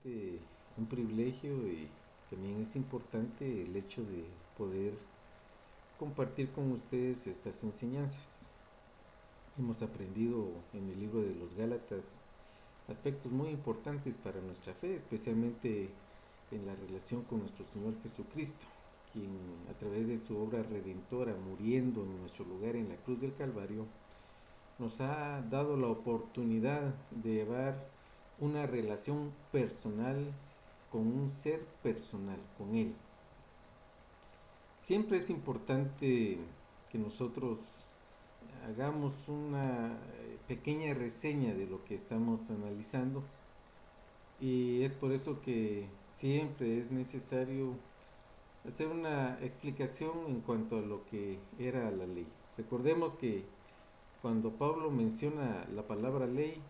realmente un privilegio y también es importante el hecho de poder compartir con ustedes estas enseñanzas. Hemos aprendido en el libro de los Gálatas aspectos muy importantes para nuestra fe, especialmente en la relación con nuestro Señor Jesucristo, quien a través de su obra redentora, muriendo en nuestro lugar en la cruz del Calvario, nos ha dado la oportunidad de llevar una relación personal con un ser personal, con Él. Siempre es importante que nosotros hagamos una pequeña reseña de lo que estamos analizando y es por eso que siempre es necesario hacer una explicación en cuanto a lo que era la ley. Recordemos que cuando Pablo menciona la palabra ley,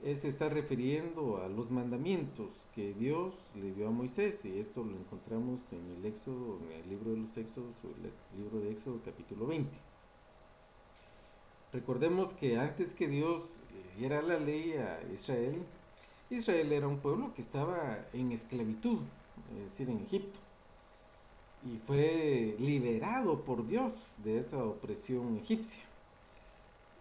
él se está refiriendo a los mandamientos que Dios le dio a Moisés, y esto lo encontramos en el Éxodo, en el libro de los Éxodos, o el libro de Éxodo capítulo 20. Recordemos que antes que Dios diera la ley a Israel, Israel era un pueblo que estaba en esclavitud, es decir, en Egipto, y fue liberado por Dios de esa opresión egipcia.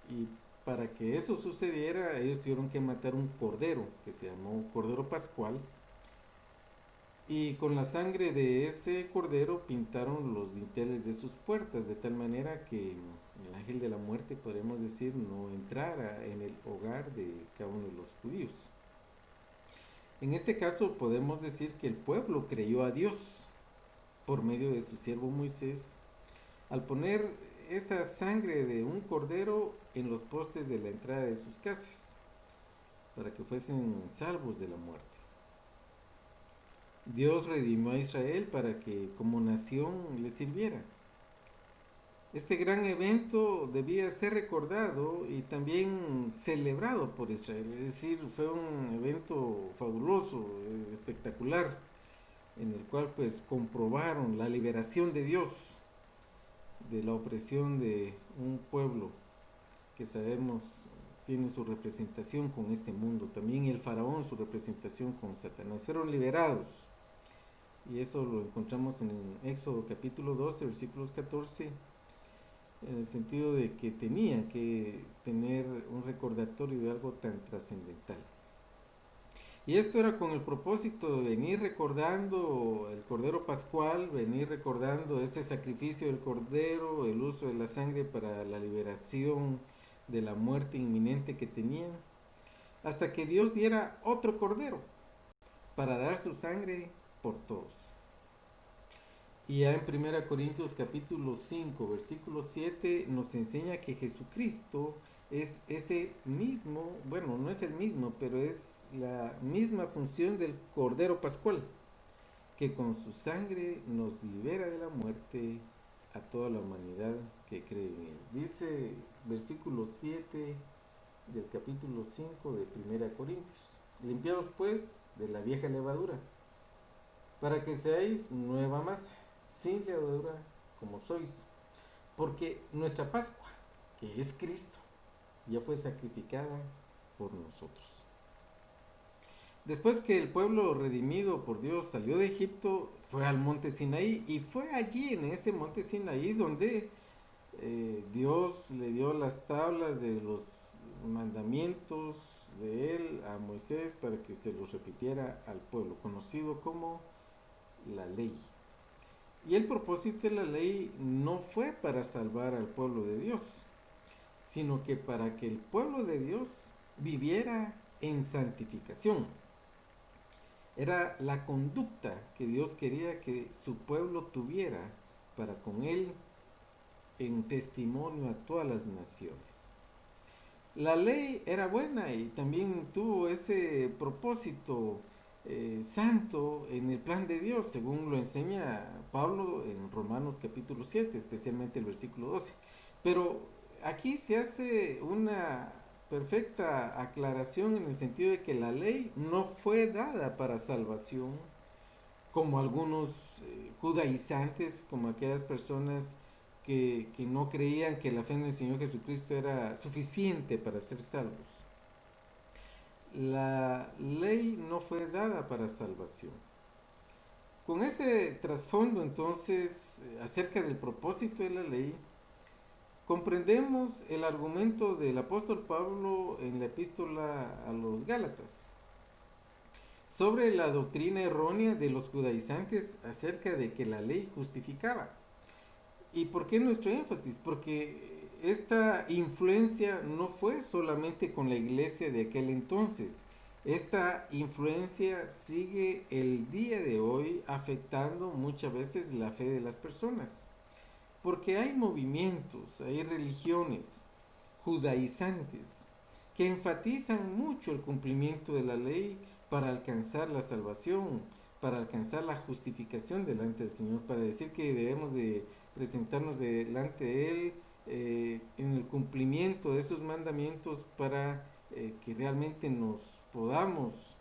Y para que eso sucediera, ellos tuvieron que matar un cordero, que se llamó Cordero Pascual, y con la sangre de ese cordero pintaron los dinteles de sus puertas, de tal manera que el ángel de la muerte, podemos decir, no entrara en el hogar de cada uno de los judíos. En este caso podemos decir que el pueblo creyó a Dios por medio de su siervo Moisés al poner esa sangre de un cordero en los postes de la entrada de sus casas, para que fuesen salvos de la muerte. Dios redimió a Israel para que como nación le sirviera. Este gran evento debía ser recordado y también celebrado por Israel, es decir, fue un evento fabuloso, espectacular, en el cual pues comprobaron la liberación de Dios de la opresión de un pueblo que sabemos tiene su representación con este mundo, también el faraón su representación con Satanás, fueron liberados. Y eso lo encontramos en Éxodo capítulo 12, versículos 14, en el sentido de que tenían que tener un recordatorio de algo tan trascendental. Y esto era con el propósito de venir recordando el Cordero Pascual, venir recordando ese sacrificio del Cordero, el uso de la sangre para la liberación de la muerte inminente que tenían, hasta que Dios diera otro Cordero para dar su sangre por todos. Y ya en 1 Corintios capítulo 5, versículo 7 nos enseña que Jesucristo es ese mismo, bueno, no es el mismo, pero es la misma función del Cordero Pascual, que con su sangre nos libera de la muerte a toda la humanidad que cree en él. Dice versículo 7 del capítulo 5 de 1 Corintios: limpiados pues de la vieja levadura, para que seáis nueva masa, sin levadura como sois, porque nuestra Pascua, que es Cristo, ya fue sacrificada por nosotros. Después que el pueblo redimido por Dios salió de Egipto, fue al monte Sinaí, y fue allí en ese monte Sinaí donde Dios le dio las tablas de los mandamientos de él a Moisés para que se los repitiera al pueblo, conocido como la ley. Y el propósito de la ley no fue para salvar al pueblo de Dios, sino que para que el pueblo de Dios viviera en santificación. Era la conducta que Dios quería que su pueblo tuviera para con él en testimonio a todas las naciones. La ley era buena y también tuvo ese propósito santo en el plan de Dios, según lo enseña Pablo en Romanos capítulo 7, especialmente el versículo 12. Pero aquí se hace una perfecta aclaración en el sentido de que la ley no fue dada para salvación, como algunos judaizantes, como aquellas personas que no creían que la fe en el Señor Jesucristo era suficiente para ser salvos. la ley no fue dada para salvación. Con este trasfondo entonces acerca del propósito de la ley, comprendemos el argumento del apóstol Pablo en la epístola a los Gálatas sobre la doctrina errónea de los judaizantes acerca de que la ley justificaba. ¿Y por qué nuestro énfasis? Porque esta influencia no fue solamente con la iglesia de aquel entonces. Esta influencia sigue el día de hoy afectando muchas veces la fe de las personas. Porque hay movimientos, hay religiones judaizantes que enfatizan mucho el cumplimiento de la ley para alcanzar la salvación, para alcanzar la justificación delante del Señor, para decir que debemos de presentarnos delante de Él en el cumplimiento de esos mandamientos para que realmente nos podamos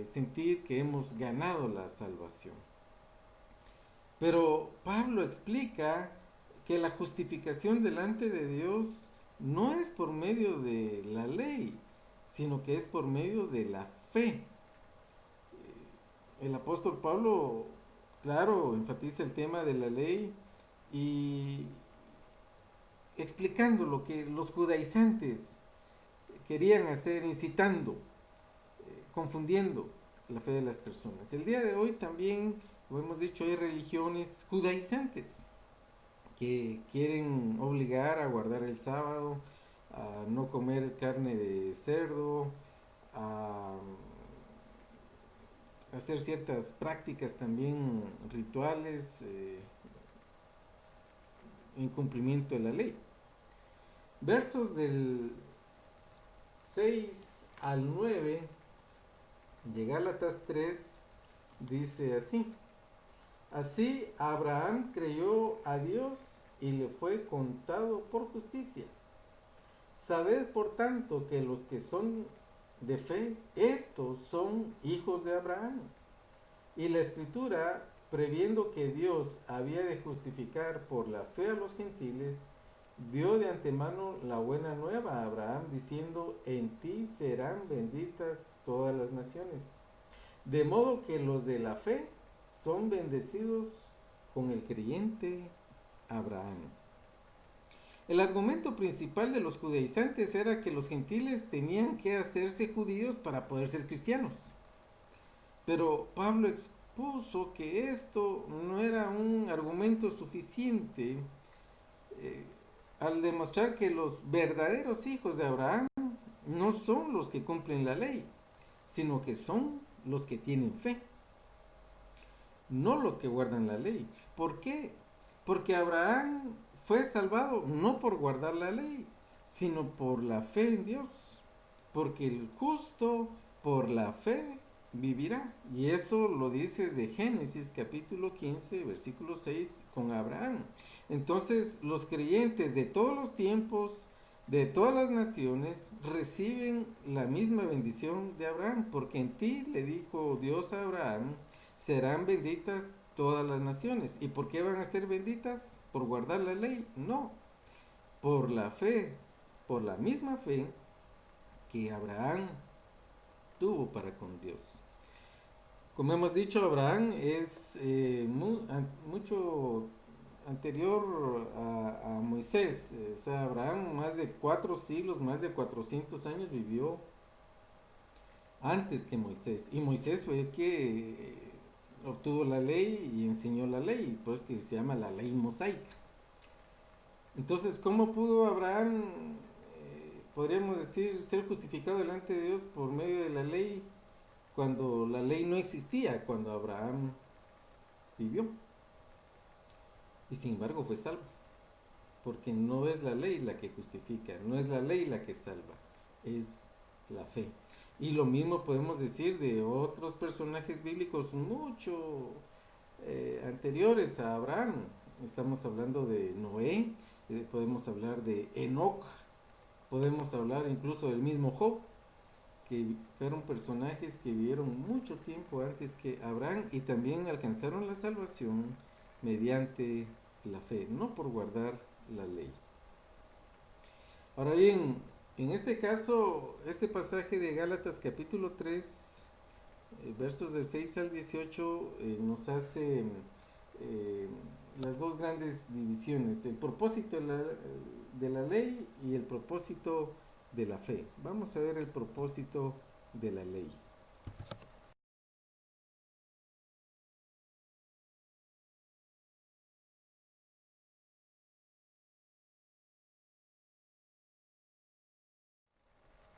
sentir que hemos ganado la salvación. Pero Pablo explica que la justificación delante de Dios no es por medio de la ley, sino que es por medio de la fe. El apóstol Pablo, claro, enfatiza el tema de la ley y explicando lo que los judaizantes querían hacer, incitando, confundiendo la fe de las personas. El día de hoy también, como hemos dicho, hay religiones judaizantes que quieren obligar a guardar el sábado, a no comer carne de cerdo, a hacer ciertas prácticas también rituales en cumplimiento de la ley. Versos del 6 al 9 de Gálatas 3 dice así: así Abraham creyó a Dios y le fue contado por justicia. Sabed por tanto que los que son de fe, estos son hijos de Abraham. Y la escritura, previendo que Dios había de justificar por la fe a los gentiles, dio de antemano la buena nueva a Abraham, diciendo: en ti serán benditas todas las naciones. De modo que los de la fe son bendecidos con el creyente Abraham. El argumento principal de los judaizantes era que los gentiles tenían que hacerse judíos para poder ser cristianos. Pero Pablo expuso que esto no era un argumento suficiente al demostrar que los verdaderos hijos de Abraham no son los que cumplen la ley, sino que son los que tienen fe, no los que guardan la ley. ¿Por qué? Porque Abraham fue salvado no por guardar la ley, sino por la fe en Dios. Porque el justo por la fe vivirá. Y eso lo dice desde Génesis capítulo 15, versículo 6 con Abraham. Entonces los creyentes de todos los tiempos, de todas las naciones, reciben la misma bendición de Abraham. Porque en ti, le dijo Dios a Abraham, serán benditas todas las naciones. ¿Y por qué van a ser benditas? ¿Por guardar la ley? No, por la fe, por la misma fe que Abraham tuvo para con Dios. Como hemos dicho, Abraham es mucho anterior a Moisés. O sea, Abraham más de 4 siglos, más de 400 años vivió antes que Moisés. Y Moisés fue el que obtuvo la ley y enseñó la ley, pues que se llama la ley mosaica. Entonces, ¿cómo pudo Abraham, podríamos decir, ser justificado delante de Dios por medio de la ley cuando la ley no existía, cuando Abraham vivió? Y sin embargo fue salvo, porque no es la ley la que justifica, no es la ley la que salva, es la fe. Y lo mismo podemos decir de otros personajes bíblicos mucho anteriores a Abraham. Estamos hablando de Noé, podemos hablar de Enoc, podemos hablar incluso del mismo Job, que fueron personajes que vivieron mucho tiempo antes que Abraham y también alcanzaron la salvación mediante la fe, no por guardar la ley. Ahora bien, En este caso, este pasaje de Gálatas capítulo 3, versos de 6 al 18, nos hace eh, las dos grandes divisiones, el propósito de la ley y el propósito de la fe. Vamos a ver el propósito de la ley.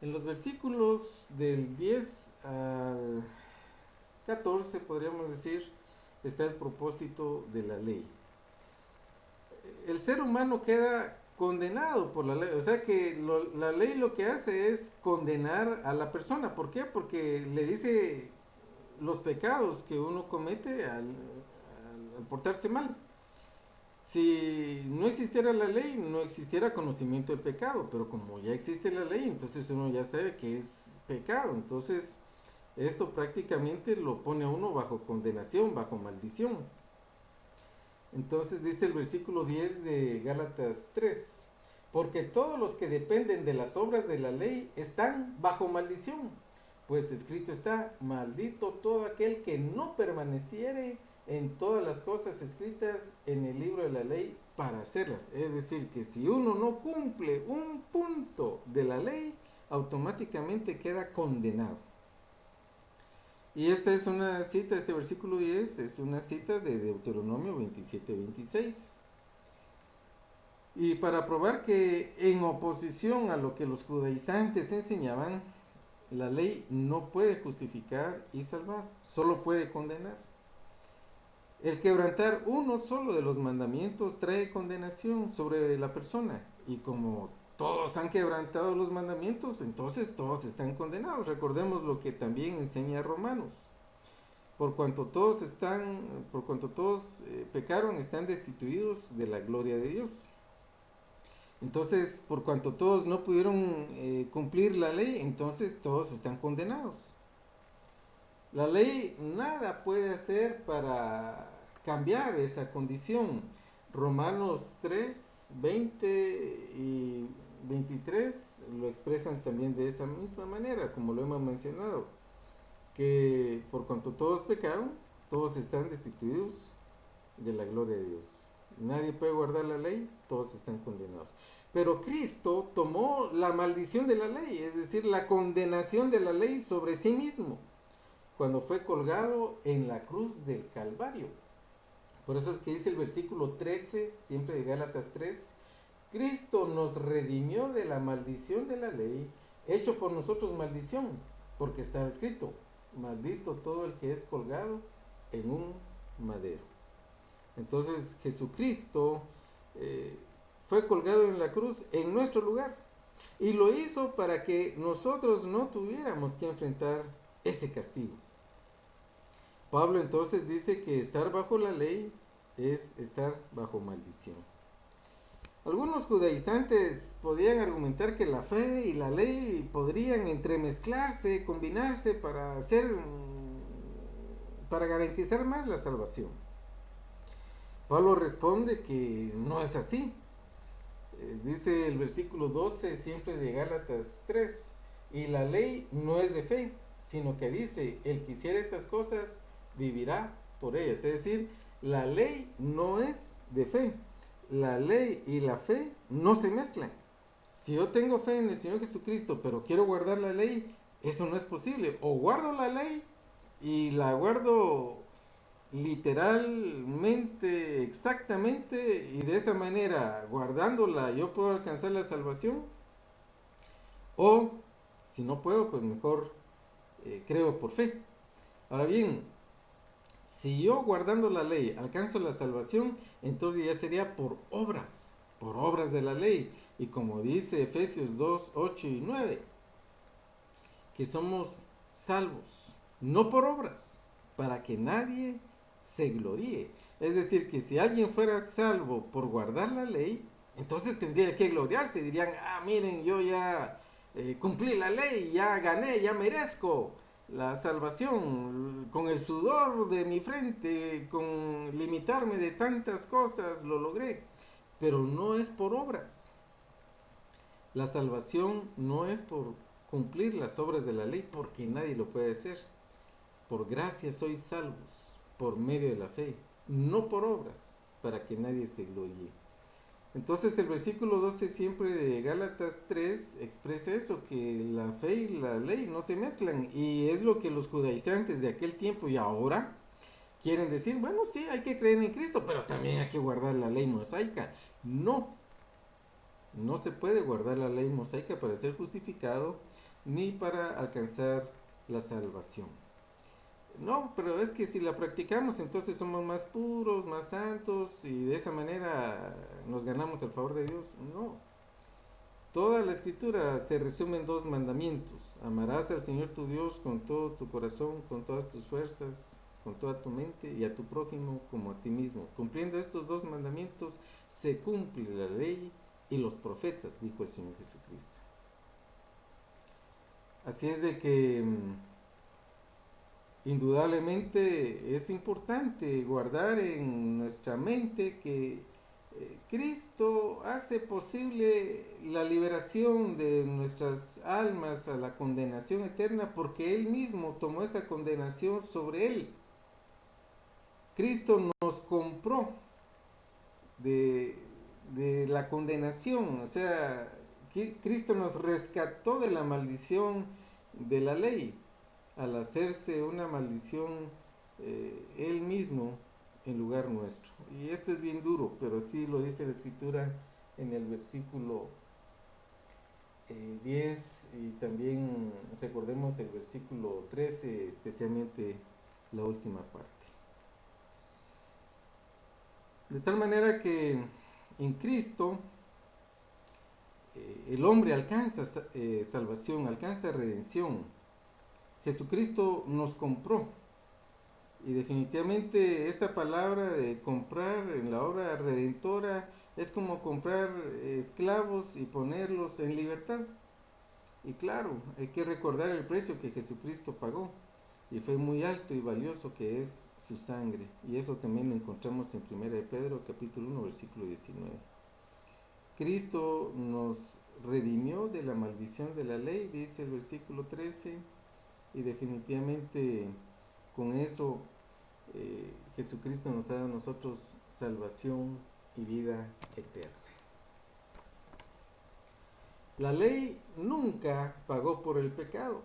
En los versículos del 10 al 14, podríamos decir, está el propósito de la ley. El ser humano queda condenado por la ley, o sea que la ley lo que hace es condenar a la persona. ¿Por qué? Porque le dice los pecados que uno comete al portarse mal. Si no existiera la ley, no existiera conocimiento del pecado, pero como ya existe la ley, entonces uno ya sabe que es pecado. Entonces, esto prácticamente lo pone a uno bajo condenación, bajo maldición. Entonces dice el versículo 10 de Gálatas 3, porque todos los que dependen de las obras de la ley están bajo maldición, pues escrito está, maldito todo aquel que no permaneciere en todas las cosas escritas en el libro de la ley para hacerlas. Es decir, que si uno no cumple un punto de la ley, automáticamente queda condenado. Y esta es una cita, este versículo 10 es una cita de Deuteronomio 27-26. Y para probar que en oposición a lo que los judaizantes enseñaban, la ley no puede justificar y salvar, solo puede condenar. El quebrantar uno solo de los mandamientos trae condenación sobre la persona. Y como todos han quebrantado los mandamientos, entonces todos están condenados. Recordemos lo que también enseña Romanos. Por cuanto todos pecaron, están destituidos de la gloria de Dios. Entonces, por cuanto todos no pudieron cumplir la ley, entonces todos están condenados. La ley nada puede hacer para cambiar esa condición. Romanos 3, 20 y 23 lo expresan también de esa misma manera, como lo hemos mencionado, que por cuanto todos pecaron, todos están destituidos de la gloria de Dios. Nadie puede guardar la ley, todos están condenados. Pero Cristo tomó la maldición de la ley, es decir, la condenación de la ley sobre sí mismo, cuando fue colgado en la cruz del Calvario. Por eso es que dice el versículo 13, siempre de Gálatas 3, Cristo nos redimió de la maldición de la ley, hecho por nosotros maldición, porque estaba escrito, maldito todo el que es colgado en un madero. Entonces Jesucristo fue colgado en la cruz en nuestro lugar y lo hizo para que nosotros no tuviéramos que enfrentar ese castigo. Pablo entonces dice que estar bajo la ley es estar bajo maldición. Algunos judaizantes podían argumentar que la fe y la ley podrían entremezclarse, combinarse para garantizar más la salvación. Pablo responde que no es así. Dice el versículo 12 siempre de Gálatas 3, y la ley no es de fe, sino que dice, el que hiciera estas cosas vivirá por ellas. Es decir, la ley no es de fe. La ley y la fe no se mezclan. Si yo tengo fe en el Señor Jesucristo, pero quiero guardar la ley, eso no es posible. O guardo la ley y la guardo literalmente, exactamente, y de esa manera, guardándola, yo puedo alcanzar la salvación. O, si no puedo, pues mejor creo por fe. Ahora bien, si yo guardando la ley alcanzo la salvación, entonces ya sería por obras de la ley. Y como dice Efesios 2, 8 y 9, que somos salvos, no por obras, para que nadie se gloríe. Es decir, que si alguien fuera salvo por guardar la ley, entonces tendría que gloriarse. Dirían, ah, miren, yo ya cumplí la ley, ya gané, ya merezco la salvación. Con el sudor de mi frente, con limitarme de tantas cosas, lo logré. Pero no es por obras. La salvación no es por cumplir las obras de la ley, porque nadie lo puede hacer. Por gracia sois salvos, por medio de la fe, no por obras, para que nadie se gloríe. Entonces el versículo 12 siempre de Gálatas 3 expresa eso, que la fe y la ley no se mezclan. Y es lo que los judaizantes de aquel tiempo y ahora quieren decir, bueno, sí, hay que creer en Cristo, pero también hay que guardar la ley mosaica. No, no se puede guardar la ley mosaica para ser justificado ni para alcanzar la salvación. No, pero es que si la practicamos entonces somos más puros, más santos y de esa manera nos ganamos el favor de Dios. No. Toda la escritura se resume en dos mandamientos. Amarás al Señor tu Dios con todo tu corazón, con todas tus fuerzas, con toda tu mente y a tu prójimo como a ti mismo. Cumpliendo estos dos mandamientos se cumple la ley y los profetas, dijo el Señor Jesucristo. Así es de que indudablemente es importante guardar en nuestra mente que Cristo hace posible la liberación de nuestras almas a la condenación eterna porque Él mismo tomó esa condenación sobre Él. Cristo nos compró de, de la condenación, o sea, Cristo nos rescató de la maldición de la ley al hacerse una maldición Él mismo en lugar nuestro. Y esto es bien duro, pero sí lo dice la escritura en el versículo 10 y también recordemos el versículo 13, especialmente la última parte. De tal manera que en Cristo el hombre alcanza salvación, alcanza redención. Jesucristo nos compró. Y definitivamente esta palabra de comprar en la obra redentora es como comprar esclavos y ponerlos en libertad. Y claro, hay que recordar el precio que Jesucristo pagó. Y fue muy alto y valioso que es su sangre. Y eso también lo encontramos en 1 de Pedro capítulo 1 versículo 19. Cristo nos redimió de la maldición de la ley, dice el versículo 13. Y definitivamente con eso Jesucristo nos ha dado a nosotros salvación y vida eterna. La ley nunca pagó por el pecado.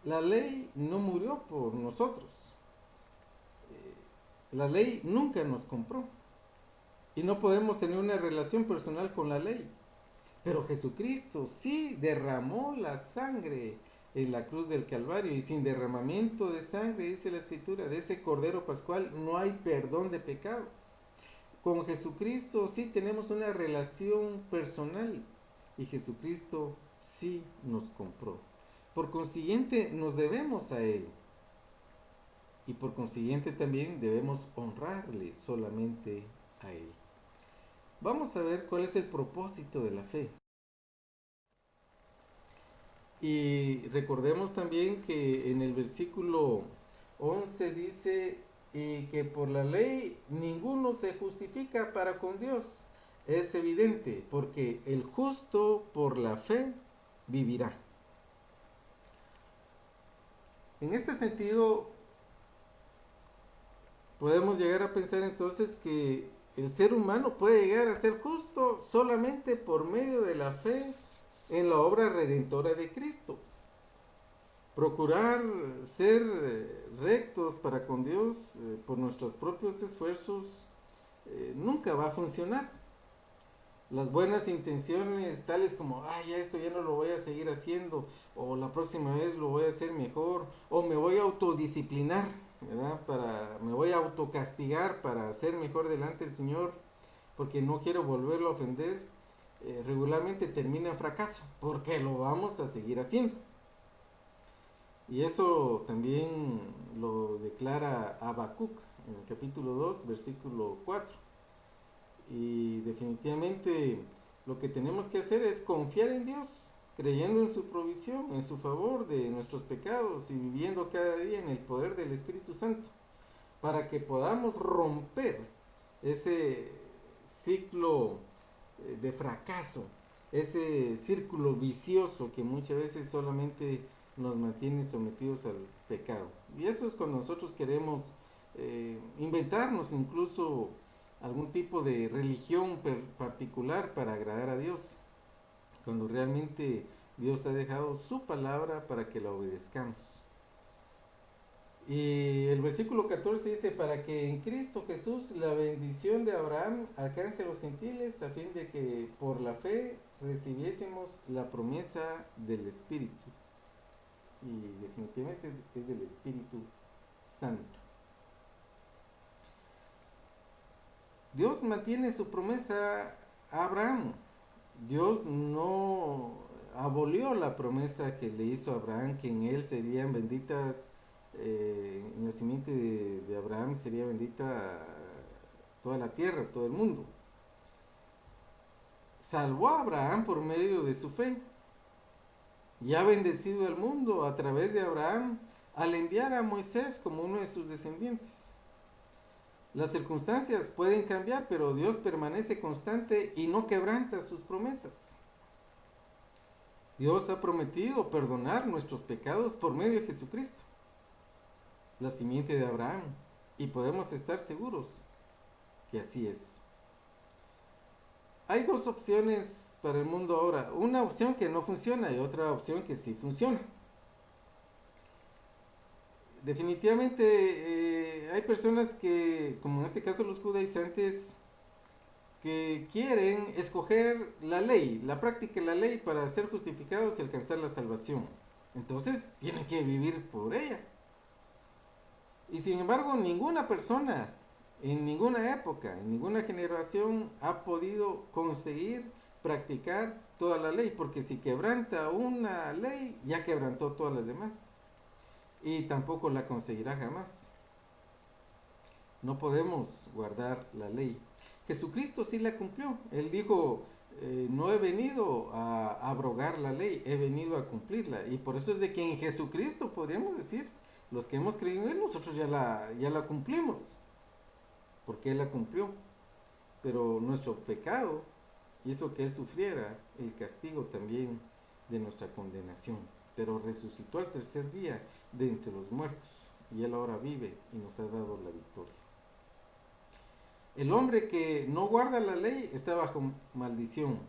La ley no murió por nosotros. La ley nunca nos compró. Y no podemos tener una relación personal con la ley. Pero Jesucristo sí derramó la sangre en la cruz del Calvario. Y sin derramamiento de sangre, dice la Escritura, de ese Cordero Pascual no hay perdón de pecados. Con Jesucristo sí tenemos una relación personal. Y Jesucristo sí nos compró. Por consiguiente, nos debemos a Él. Y por consiguiente también debemos honrarle solamente a Él. Vamos a ver cuál es el propósito de la fe. Y recordemos también que en el versículo 11 dice, y que por la ley ninguno se justifica para con Dios. Es evidente, porque el justo por la fe vivirá. En este sentido, podemos llegar a pensar entonces que el ser humano puede llegar a ser justo solamente por medio de la fe en la obra redentora de Cristo. Procurar ser rectos para con Dios por nuestros propios esfuerzos nunca va a funcionar. Las buenas intenciones, tales como, ya esto ya no lo voy a seguir haciendo, o la próxima vez lo voy a hacer mejor, o me voy a autodisciplinar, ¿verdad? Me voy a autocastigar para ser mejor delante del Señor, porque no quiero volverlo a ofender, regularmente termina en fracaso, porque lo vamos a seguir haciendo. Y eso también lo declara Habacuc en el capítulo 2, versículo 4. Y definitivamente lo que tenemos que hacer es confiar en Dios, creyendo en su provisión, en su favor de nuestros pecados y viviendo cada día en el poder del Espíritu Santo, para que podamos romper ese ciclo de fracaso ese círculo vicioso que muchas veces solamente nos mantiene sometidos al pecado. Y eso es cuando nosotros queremos inventarnos incluso algún tipo de religión particular para agradar a Dios, cuando realmente Dios ha dejado su palabra para que la obedezcamos. Y el versículo 14 dice, para que en Cristo Jesús la bendición de Abraham alcance a los gentiles, a fin de que por la fe recibiésemos la promesa del Espíritu. Y definitivamente es del Espíritu Santo. Dios mantiene su promesa a Abraham. Dios no abolió la promesa que le hizo a Abraham, que en él serían benditas, en la simiente de Abraham sería bendita toda la tierra, todo el mundo. Salvó a Abraham por medio de su fe y ha bendecido al mundo a través de Abraham al enviar a Moisés como uno de sus descendientes. Las circunstancias pueden cambiar, pero Dios permanece constante y no quebranta sus promesas. Dios ha prometido perdonar nuestros pecados por medio de Jesucristo, la simiente de Abraham, y podemos estar seguros que así es. Hay dos opciones para el mundo ahora, una opción que no funciona y otra opción que sí funciona. Definitivamente hay personas que, como en este caso los judaizantes, que quieren escoger la ley, la práctica de la ley para ser justificados y alcanzar la salvación. Entonces tienen que vivir por ella. Y sin embargo, ninguna persona en ninguna época, en ninguna generación ha podido conseguir practicar toda la ley, porque si quebranta una ley, ya quebrantó todas las demás. Y tampoco la conseguirá jamás. No podemos guardar la ley. Jesucristo sí la cumplió. Él dijo, no he venido a abrogar la ley, he venido a cumplirla. Y por eso es de que en Jesucristo podríamos decir, los que hemos creído en Él, nosotros ya la cumplimos, porque Él la cumplió. Pero nuestro pecado hizo que Él sufriera el castigo también de nuestra condenación. Pero resucitó al tercer día de entre los muertos. Y Él ahora vive y nos ha dado la victoria. El hombre que no guarda la ley está bajo maldición.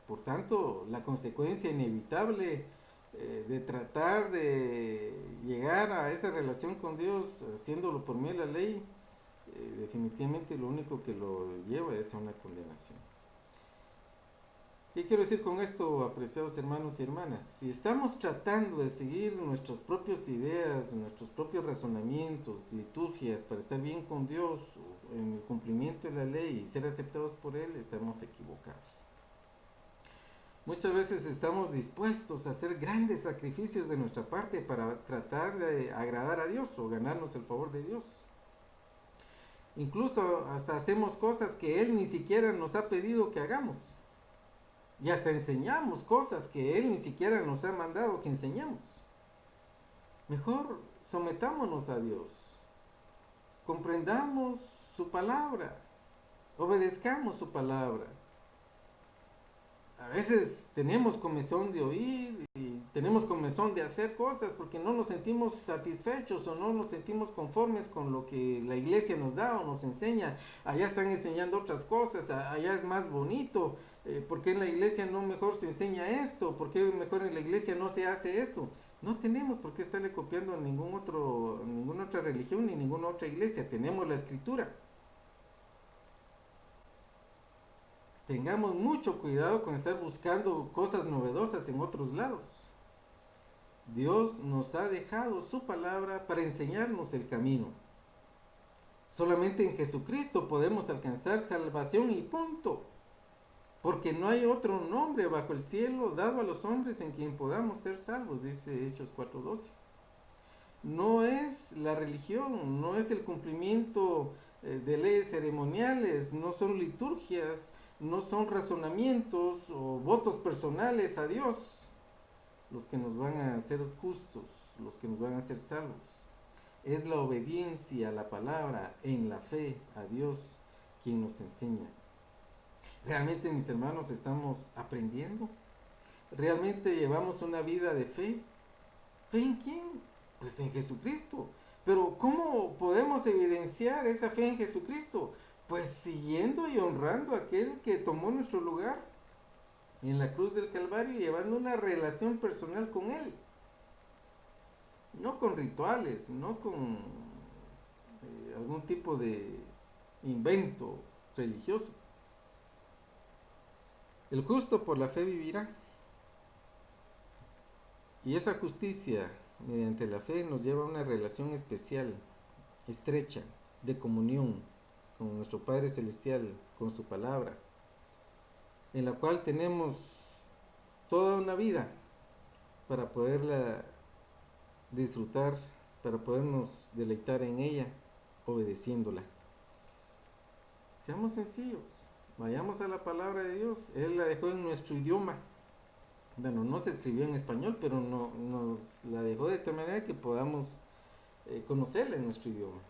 Por tanto, la consecuencia inevitable de tratar de llegar a esa relación con Dios haciéndolo por medio de la ley, definitivamente lo único que lo lleva es a una condenación. ¿Qué quiero decir con esto, apreciados hermanos y hermanas? Si estamos tratando de seguir nuestras propias ideas, nuestros propios razonamientos, liturgias para estar bien con Dios en el cumplimiento de la ley y ser aceptados por Él, estamos equivocados. Muchas veces estamos dispuestos a hacer grandes sacrificios de nuestra parte para tratar de agradar a Dios o ganarnos el favor de Dios. Incluso hasta hacemos cosas que Él ni siquiera nos ha pedido que hagamos. Y hasta enseñamos cosas que Él ni siquiera nos ha mandado que enseñemos. Mejor sometámonos a Dios. Comprendamos su palabra. Obedezcamos su palabra. A veces tenemos comezón de oír y tenemos comezón de hacer cosas porque no nos sentimos satisfechos o no nos sentimos conformes con lo que la iglesia nos da o nos enseña. Allá están enseñando otras cosas, allá es más bonito. ¿Por qué en la iglesia no mejor se enseña esto? ¿Por qué mejor en la iglesia no se hace esto? No tenemos por qué estarle copiando a ninguna otra religión ni ninguna otra iglesia. Tenemos la escritura. Tengamos mucho cuidado con estar buscando cosas novedosas en otros lados. Dios nos ha dejado su palabra para enseñarnos el camino. Solamente en Jesucristo podemos alcanzar salvación y punto. Porque no hay otro nombre bajo el cielo dado a los hombres en quien podamos ser salvos, dice Hechos 4:12. No es la religión, no es el cumplimiento de leyes ceremoniales, no son liturgias, no son razonamientos o votos personales a Dios los que nos van a hacer justos, los que nos van a hacer salvos. Es la obediencia a la palabra en la fe a Dios quien nos enseña. ¿Realmente, mis hermanos, estamos aprendiendo? ¿Realmente llevamos una vida de fe? ¿Fe en quién? Pues en Jesucristo. Pero ¿cómo podemos evidenciar esa fe en Jesucristo? Pues siguiendo y honrando a aquel que tomó nuestro lugar en la cruz del Calvario y llevando una relación personal con Él. No con rituales, no con algún tipo de invento religioso. El justo por la fe vivirá. Y esa justicia, mediante la fe, nos lleva a una relación especial, estrecha, de comunión con nuestro Padre Celestial, con su palabra, en la cual tenemos toda una vida para poderla disfrutar, para podernos deleitar en ella, obedeciéndola. Seamos sencillos, vayamos a la palabra de Dios. Él la dejó en nuestro idioma. Bueno, no se escribió en español, pero nos la dejó de tal manera que podamos conocerla en nuestro idioma.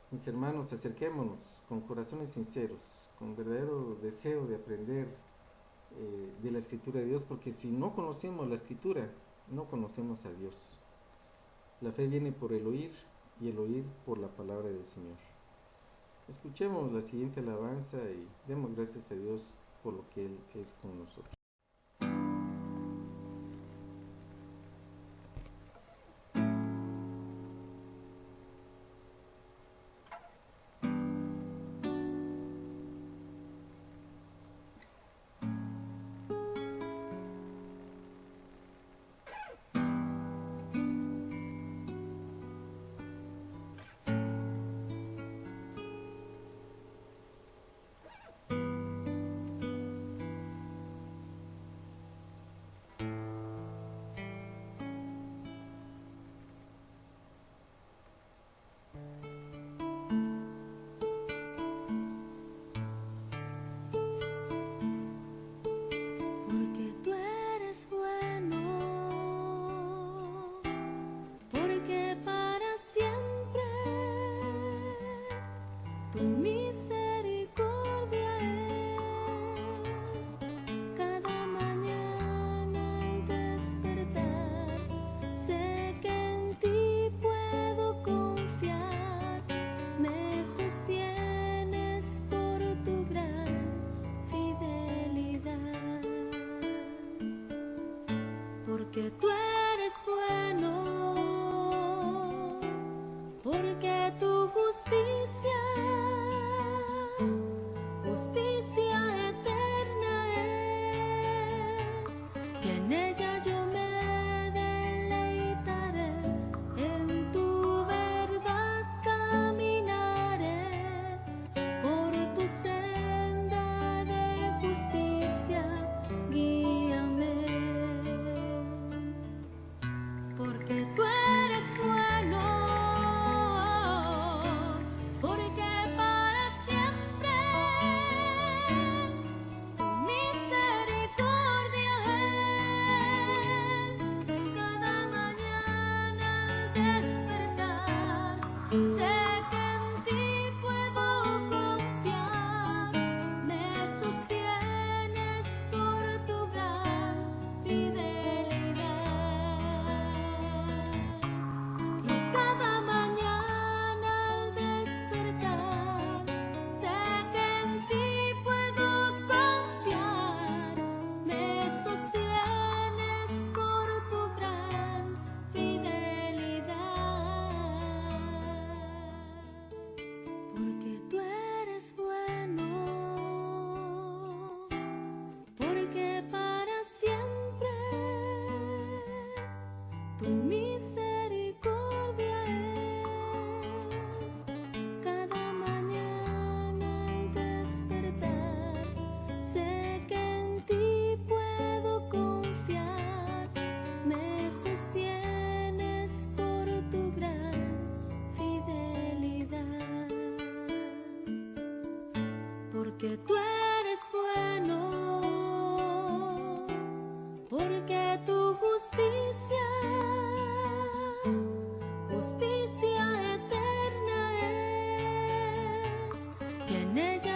Mis hermanos, acerquémonos con corazones sinceros, con verdadero deseo de aprender de la escritura de Dios, porque si no conocemos la escritura, no conocemos a Dios. La fe viene por el oír y el oír por la palabra del Señor. Escuchemos la siguiente alabanza y demos gracias a Dios por lo que Él es con nosotros. Porque tú eres bueno, porque para siempre tu misericordia es. Cada mañana al despertar, sé que en ti puedo confiar. Me sostienes por tu gran fidelidad. Porque tú eres bueno, porque tu justicia, justicia eterna es, que en ella yo me deleitaré, en tu verdad caminaré, por tu senda de justicia, guíame. Porque tú eres bueno, porque para siempre tu misericordia es. Cada mañana al despertar, sé que en ti puedo confiar. Me sostienes por tu gran fidelidad. Y cada mañana al despertar, sé que en ti puedo confiar. Me sostienes por tu gran fidelidad. Porque tú eres bueno, porque para siempre tu misericordia es. Cada mañana al despertar, sé que en ti puedo confiar. Me sostienes por tu gran fidelidad. Porque tú eres bueno, porque tu justicia, justicia eterna es, que en ella